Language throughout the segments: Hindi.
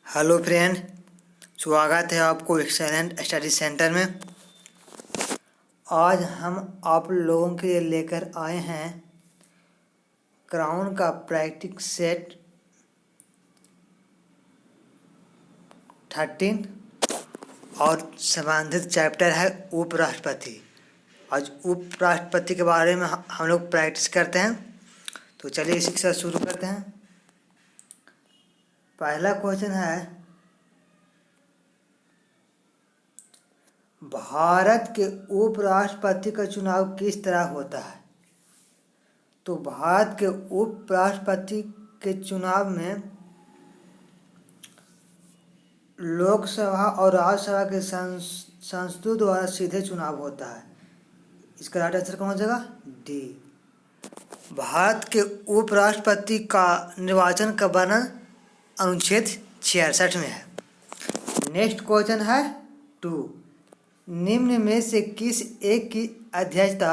हेलो फ्रेंड, स्वागत है आपको एक्सेलेंट स्टडी सेंटर में। आज हम आप लोगों के लिए लेकर आए हैं क्राउन का प्रैक्टिस सेट 13 और संबंधित चैप्टर है उपराष्ट्रपति। आज उपराष्ट्रपति के बारे में हम लोग प्रैक्टिस करते हैं, तो चलिए इसी के साथ शुरू करते हैं। पहला क्वेश्चन है, भारत के उपराष्ट्रपति का चुनाव किस तरह होता है? तो भारत के उपराष्ट्रपति के चुनाव में लोकसभा और राज्यसभा के सांसदों द्वारा सीधे चुनाव होता है। इसका राइट आंसर कौन हो जाएगा? डी। भारत के उपराष्ट्रपति का निर्वाचन का वर्णन अनुच्छेद 66 में है। नेक्स्ट क्वेश्चन है 2। निम्न में से किस एक की अध्यक्षता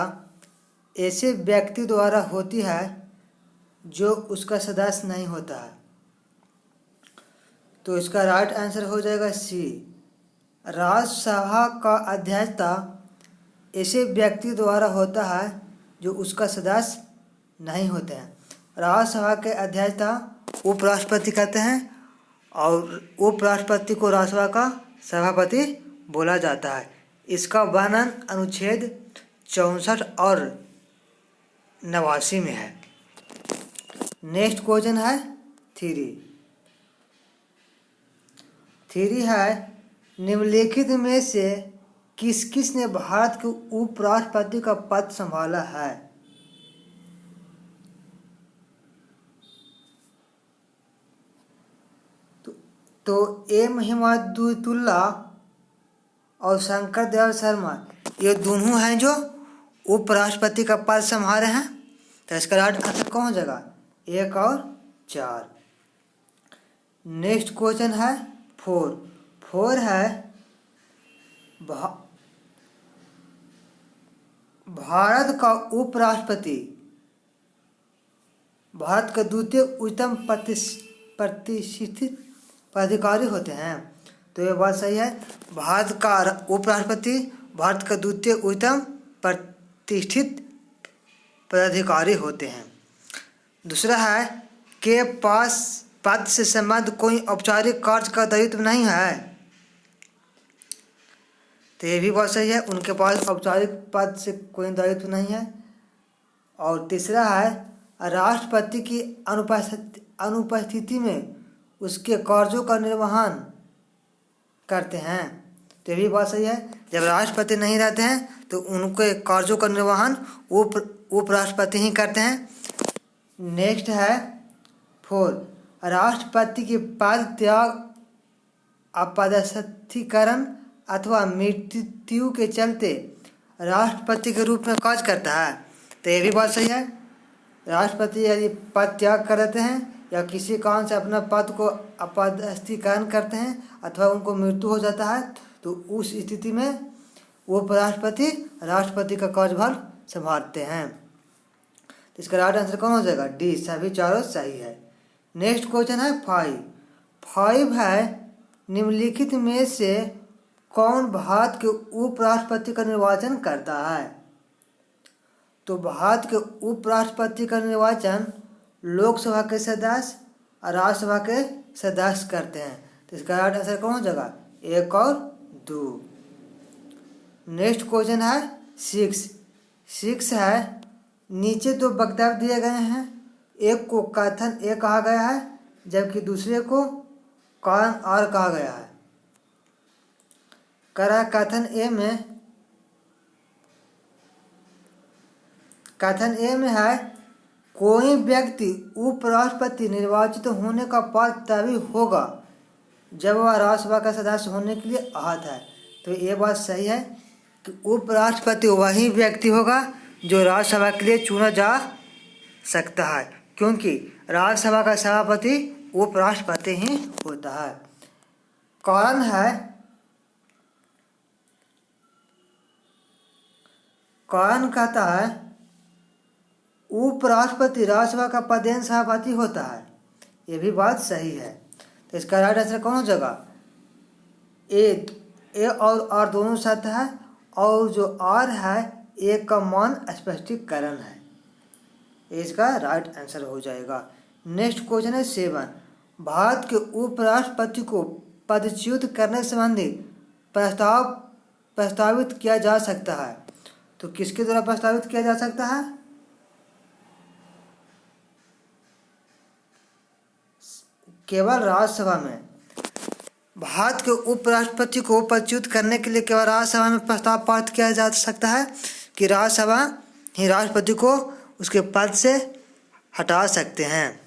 ऐसे व्यक्ति द्वारा होती है जो उसका सदस्य नहीं होता है? तो इसका राइट आंसर हो जाएगा सी। राज्यसभा का अध्यक्षता ऐसे व्यक्ति द्वारा होता है जो उसका सदस्य नहीं होते हैं। राज्यसभा के अध्यक्षता उपराष्ट्रपति कहते हैं और उपराष्ट्रपति को राज्यसभा का सभापति बोला जाता है। इसका वर्णन अनुच्छेद 64 और 89 में है। नेक्स्ट क्वेश्चन है 3 है, निम्नलिखित में से किस किस ने भारत के उपराष्ट्रपति का पद संभाला है? तो एम हिमायतुल्लाह और शंकर दयाल शर्मा, ये दोनों हैं जो उपराष्ट्रपति का पद संभाले हैं। तो इसका राइट आंसर कौन हो जाएगा? 1 और 4। नेक्स्ट क्वेश्चन है 4 है, भारत का उपराष्ट्रपति भारत का द्वितीय उच्चतम प्रतिष्ठित पदाधिकारी होते हैं। तो ये बात सही है। भारत का उपराष्ट्रपति भारत का द्वितीय उच्चतम प्रतिष्ठित पदाधिकारी होते हैं। दूसरा है, के पास पद से संबद्ध कोई औपचारिक कार्य का दायित्व नहीं है। तो ये भी बात सही है, उनके पास औपचारिक पद से कोई दायित्व नहीं है। और तीसरा है, राष्ट्रपति की अनुपस्थिति में उसके कार्यों का निर्वहन करते हैं। तो ये भी बात सही है, जब राष्ट्रपति नहीं रहते हैं तो उनके कार्यों का निर्वहन उपराष्ट्रपति ही करते हैं। नेक्स्ट है 4, राष्ट्रपति के पद त्याग, अपदस्थीकरण अथवा मृत्यु के चलते राष्ट्रपति के रूप में कार्य करता है। तो ये भी बात सही है, राष्ट्रपति यदि पद त्याग कर देते हैं या किसी कारण से अपना पद को अपदस्थीकरण करते हैं अथवा उनको मृत्यु हो जाता है, तो उस स्थिति में उपराष्ट्रपति राष्ट्रपति का कार्यभार संभालते हैं। तो इसका राइट आंसर कौन हो जाएगा? डी। सभी चारों सही है। नेक्स्ट क्वेश्चन है 5 है, निम्नलिखित में से कौन भारत के उपराष्ट्रपति का निर्वाचन करता है? तो भारत के उपराष्ट्रपति का निर्वाचन लोकसभा के सदस्य और राज्यसभा के सदस्य करते हैं। तो इसका राइट आंसर कौन हो जाएगा? 1 और 2। नेक्स्ट क्वेश्चन है 6 है, नीचे 2 वक्तव्य दिए गए हैं। एक को कथन ए कहा गया है जबकि दूसरे को कारण आर कहा गया है। कथन ए में है, कोई व्यक्ति उपराष्ट्रपति निर्वाचित होने का पात्र तभी होगा जब वह राज्यसभा का सदस्य होने के लिए अर्हता है। तो ये बात सही है कि उपराष्ट्रपति वही व्यक्ति होगा जो राज्यसभा के लिए चुना जा सकता है, क्योंकि राज्यसभा का सभापति उपराष्ट्रपति ही होता है। कारण कहता है उपराष्ट्रपति राज्यसभा का पदेन सभापति होता है। ये भी बात सही है। तो इसका राइट आंसर कौन हो जाएगा? ए और आर दोनों सत्य है, और जो आर है ए का मान स्पष्टीकरण है। इसका राइट आंसर हो जाएगा। नेक्स्ट क्वेश्चन है 7। भारत के उपराष्ट्रपति को पदच्युत करने संबंधी प्रस्तावित किया जा सकता है। तो किसके द्वारा प्रस्तावित किया जा सकता है? केवल राज्यसभा में। भारत के उपराष्ट्रपति को पदच्युत करने के लिए केवल राज्यसभा में प्रस्ताव पारित किया जा सकता है कि राज्यसभा ही राष्ट्रपति को उसके पद से हटा सकते हैं।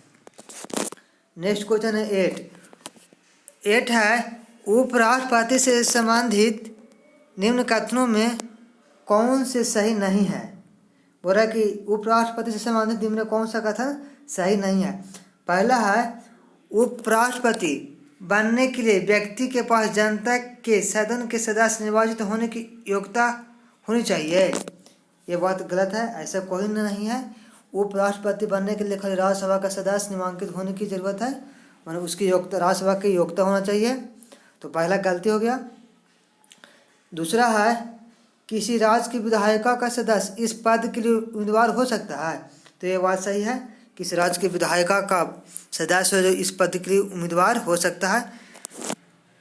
नेक्स्ट क्वेश्चन है 8 है उपराष्ट्रपति से संबंधित निम्न कथनों में कौन से सही नहीं है? बोल रहा है कि उपराष्ट्रपति से संबंधित निम्न कौन सा कथन सही नहीं है। पहला है उपराष्ट्रपति बनने के लिए व्यक्ति के पास जनता के सदन के सदस्य निर्वाचित होने की योग्यता होनी चाहिए। ये बात गलत है, ऐसा कोई नहीं है। उपराष्ट्रपति बनने के लिए खाली राज्यसभा का सदस्य नामांकित होने की जरूरत है, मतलब उसकी योग्यता राज्यसभा की योग्यता होना चाहिए। तो पहला गलती हो गया। दूसरा है किसी राज्य की विधायिका का सदस्य इस पद के लिए उम्मीदवार हो सकता है। तो ये बात सही है, किसी राज्य की विधायिका का सदस्य जो इस पद के लिए उम्मीदवार हो सकता है।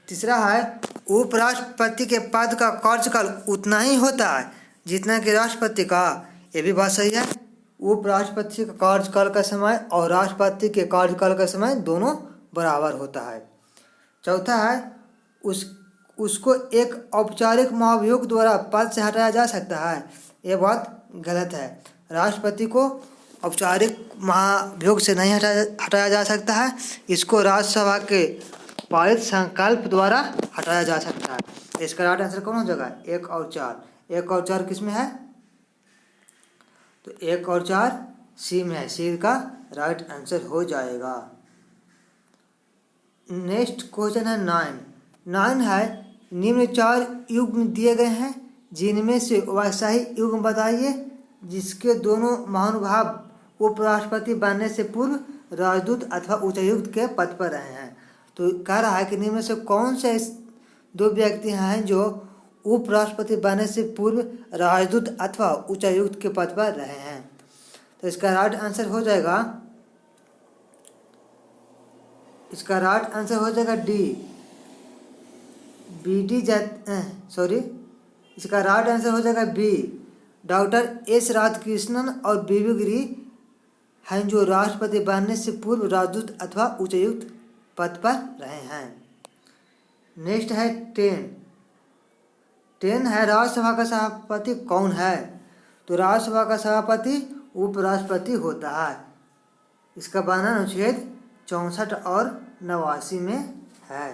तीसरा है उपराष्ट्रपति के पद का कार्यकाल उतना ही होता है जितना कि राष्ट्रपति का। ये भी बात सही है। उपराष्ट्रपति का कार्यकाल का समय और राष्ट्रपति के कार्यकाल का समय दोनों बराबर होता है। चौथा है उसको एक औपचारिक महाभियोग द्वारा पद से हटाया जा सकता है। ये बात गलत है। राष्ट्रपति को औपचारिक महाभियोग से नहीं हटाया जा सकता है, इसको राज्यसभा के पारित संकल्प द्वारा हटाया जा सकता है। इसका राइट आंसर कौन हो जाएगा? 1 और 4। 1 और 4 किस में है? तो 1 और 4 सी में है। सी का राइट आंसर हो जाएगा। नेक्स्ट क्वेश्चन है 9 है निम्न 4 युग्म दिए गए हैं, जिनमें से वैसा ही युग्म बताइए जिसके दोनों महानुभाव उपराष्ट्रपति बनने से पूर्व राजदूत अथवा उच्चायुक्त के पद पर रहे हैं। तो कह रहा है कि निम्न में से कौन से 2 व्यक्ति हैं जो उपराष्ट्रपति बनने से पूर्व राजदूत अथवा उच्चायुक्त के पद पर रहे हैं। तो इसका राइट आंसर हो जाएगा, इसका राइट आंसर हो जाएगा इसका राइट आंसर हो जाएगा बी। डॉक्टर एस राधाकृष्णन और बीबी गिरी हैं जो राष्ट्रपति बनने से पूर्व राजदूत अथवा उच्चायुक्त पद पर रहे हैं। नेक्स्ट है 10 है राज्यसभा का सभापति कौन है? तो राज्यसभा का सभापति उपराष्ट्रपति होता है। इसका वर्णन अनुच्छेद 64 और 89 में है।